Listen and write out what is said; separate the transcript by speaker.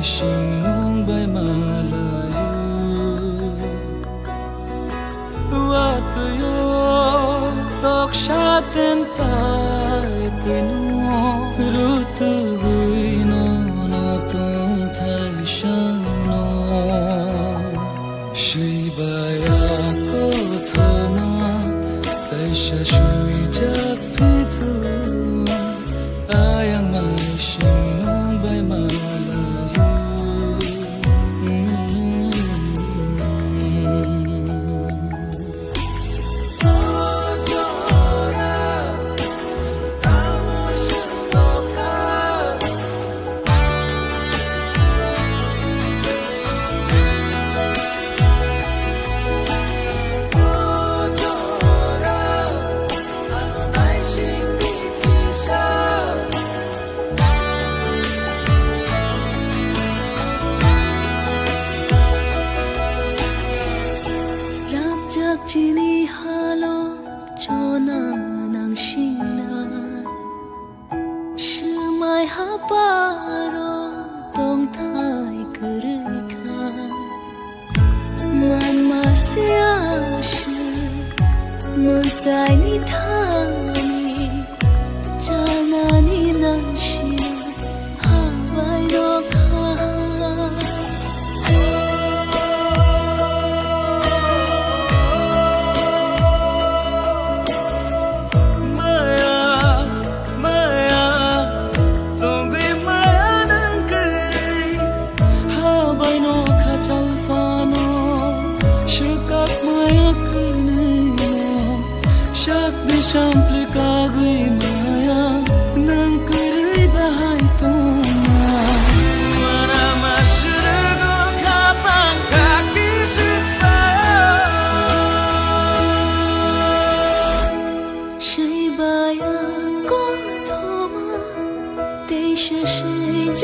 Speaker 1: 心弄白马拉有，我对我独下天台对侬，如图会侬那动态上侬，谁把呀过头嘛，带下水家皮土，爱呀买心弄白马。
Speaker 2: 叽里哈喽，就那能醒来，是买哈巴罗动态可以看，慢慢消失，没带你他你，加那你能醒，哈外罗看。Sampai kagui maya nang kiri bahai toma mara masrgo kapan kaki sifa谁把呀过头吗？得是谁家